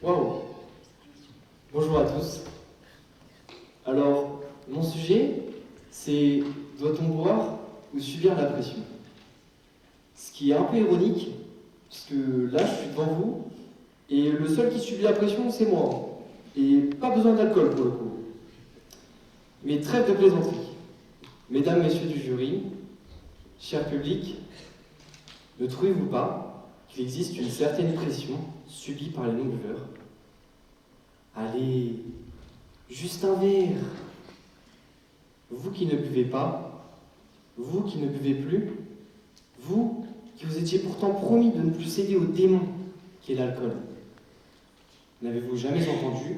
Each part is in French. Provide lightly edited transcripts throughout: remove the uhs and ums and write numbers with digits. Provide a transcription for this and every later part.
Waouh! Bonjour à tous. Alors, mon sujet, c'est doit-on boire ou subir la pression? Ce qui est un peu ironique, parce que là, je suis devant vous, et le seul qui subit la pression, c'est moi. Et pas besoin d'alcool pour le coup. Mais trêve de plaisanterie. Mesdames, messieurs du jury, cher public, ne trouvez-vous pas qu'il existe une certaine pression subie par les non-buveurs? Allez, juste un verre. Vous qui ne buvez pas, vous qui ne buvez plus, vous qui vous étiez pourtant promis de ne plus céder au démon qu'est l'alcool. N'avez-vous jamais entendu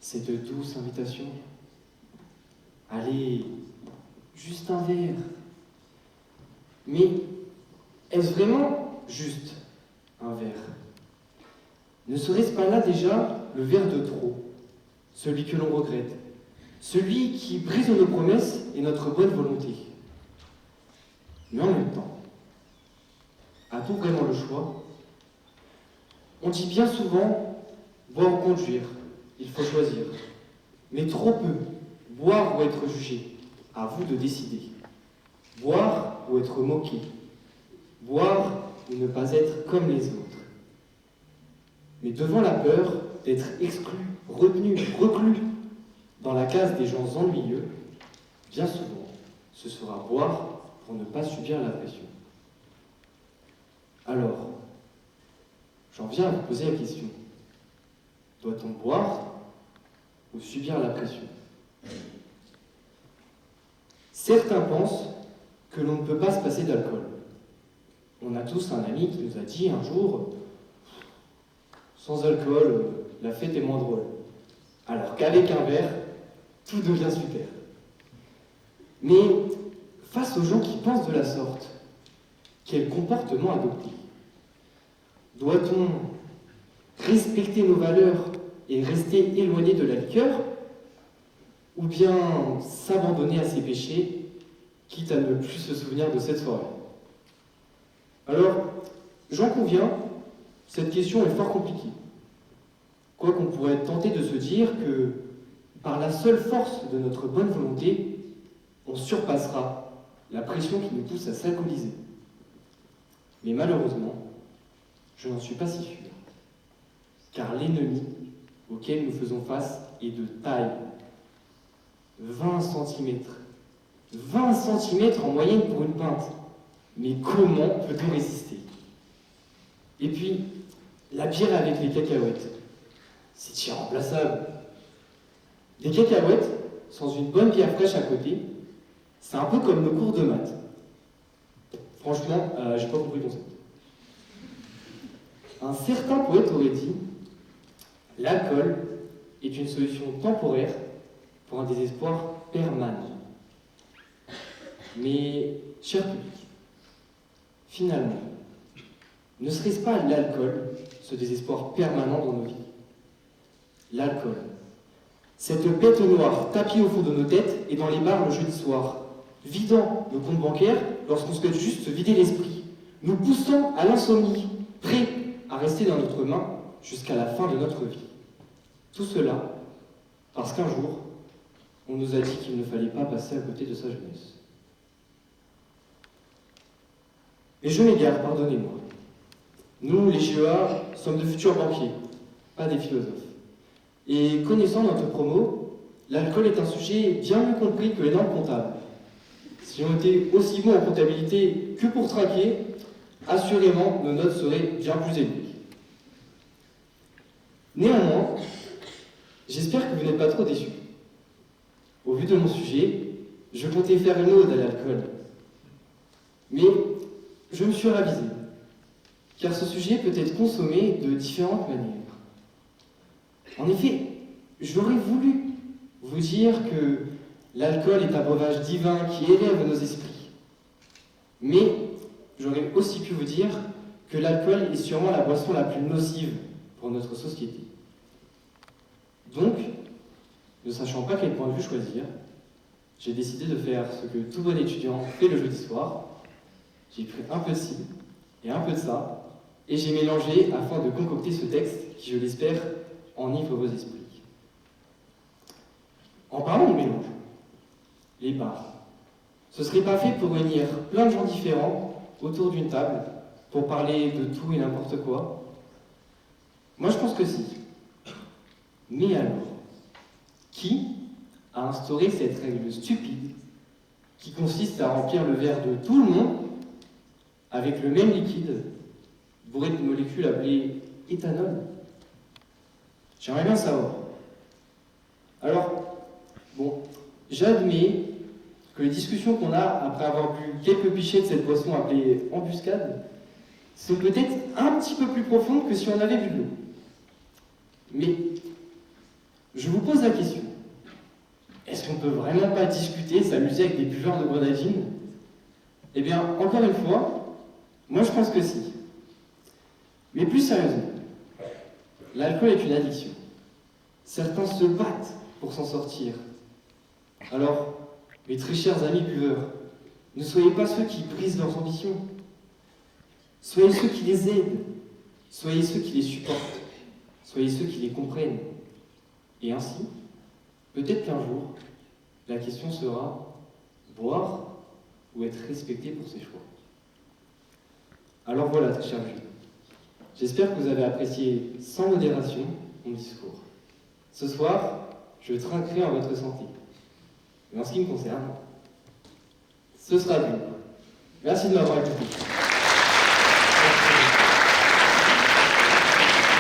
cette douce invitation? Allez, juste un verre. Mais est-ce vraiment juste un verre? Ne serait-ce pas là déjà le verre de trop, celui que l'on regrette, celui qui brise nos promesses et notre bonne volonté? Mais en même temps, a-t-on vraiment le choix? On dit bien souvent, boire ou conduire, il faut choisir. Mais trop peu, boire ou être jugé, à vous de décider. Boire ou être moqué, boire ou ne pas être comme les autres. Mais devant la peur d'être exclu, retenu, reclus dans la case des gens ennuyeux, bien souvent, ce sera boire pour ne pas subir la pression. Alors, j'en viens à vous poser la question. Doit-on boire ou subir la pression? Certains pensent que l'on ne peut pas se passer d'alcool. On a tous un ami qui nous a dit un jour « Sans alcool, la fête est moins drôle. » Alors qu'avec un verre, tout devient super. Mais face aux gens qui pensent de la sorte, quel comportement adopter? Doit-on respecter nos valeurs et rester éloigné de la liqueur? Ou bien s'abandonner à ses péchés, quitte à ne plus se souvenir de cette soirée? Alors, j'en conviens, cette question est fort compliquée. Quoiqu'on pourrait être tenté de se dire que, par la seule force de notre bonne volonté, on surpassera la pression qui nous pousse à s'alcooliser. Mais malheureusement, je n'en suis pas si sûr. Car l'ennemi auquel nous faisons face est de taille. 20 cm. 20 cm en moyenne pour une pinte. Mais comment peut-on résister? Et puis, la bière avec les cacahuètes. C'est irremplaçable. Des cacahuètes, sans une bonne bière fraîche à côté, c'est un peu comme nos cours de maths. Franchement, j'ai pas compris le concept. Un certain poète aurait dit « L'alcool est une solution temporaire pour un désespoir permanent. » Mais, cher public, finalement, ne serait-ce pas l'alcool, ce désespoir permanent dans nos vies? L'alcool, cette bête noire tapie au fond de nos têtes et dans les bars le jeudi soir, vidant nos comptes bancaires lorsqu'on souhaite juste se vider l'esprit, nous poussant à l'insomnie, prêts à rester dans notre main jusqu'à la fin de notre vie. Tout cela parce qu'un jour, on nous a dit qu'il ne fallait pas passer à côté de sa jeunesse. Mais je m'égare, pardonnez-moi. Nous, les GEA, sommes de futurs banquiers, pas des philosophes. Et connaissant notre promo, l'alcool est un sujet bien mieux compris que les normes comptables. Si on était aussi bon en comptabilité que pour traquer, assurément, nos notes seraient bien plus élevées. Néanmoins, j'espère que vous n'êtes pas trop déçus. Au vu de mon sujet, je comptais faire une ode à l'alcool. Mais je me suis ravisé, car ce sujet peut être consommé de différentes manières. En effet, j'aurais voulu vous dire que l'alcool est un breuvage divin qui élève nos esprits. Mais j'aurais aussi pu vous dire que l'alcool est sûrement la boisson la plus nocive pour notre société. Donc, ne sachant pas quel point de vue choisir, j'ai décidé de faire ce que tout bon étudiant fait le jeudi soir. J'ai pris un peu de ci et un peu de ça, et j'ai mélangé afin de concocter ce texte qui, je l'espère, enivre vos esprits. En parlant de mélange, les bars, ce serait pas fait pour réunir plein de gens différents autour d'une table pour parler de tout et n'importe quoi? Moi, je pense que si. Mais alors, qui a instauré cette règle stupide qui consiste à remplir le verre de tout le monde avec le même liquide bourré de molécules appelées éthanol? J'aimerais bien savoir. Alors, bon, j'admets que les discussions qu'on a après avoir bu quelques pichets de cette boisson appelée embuscade sont peut-être un petit peu plus profondes que si on avait bu de l'eau. Mais je vous pose la question. Est-ce qu'on peut vraiment pas discuter, s'amuser avec des buveurs de grenadine? Eh bien, encore une fois, moi je pense que si. Mais plus sérieusement, l'alcool est une addiction. Certains se battent pour s'en sortir. Alors, mes très chers amis buveurs, ne soyez pas ceux qui brisent leurs ambitions. Soyez ceux qui les aident. Soyez ceux qui les supportent. Soyez ceux qui les comprennent. Et ainsi, peut-être qu'un jour, la question sera boire ou être respecté pour ses choix. Alors voilà, très chers jeunes. J'espère que vous avez apprécié sans modération mon discours. Ce soir, je trinquerai en votre santé. Et en ce qui me concerne, ce sera tout. Merci de m'avoir écouté.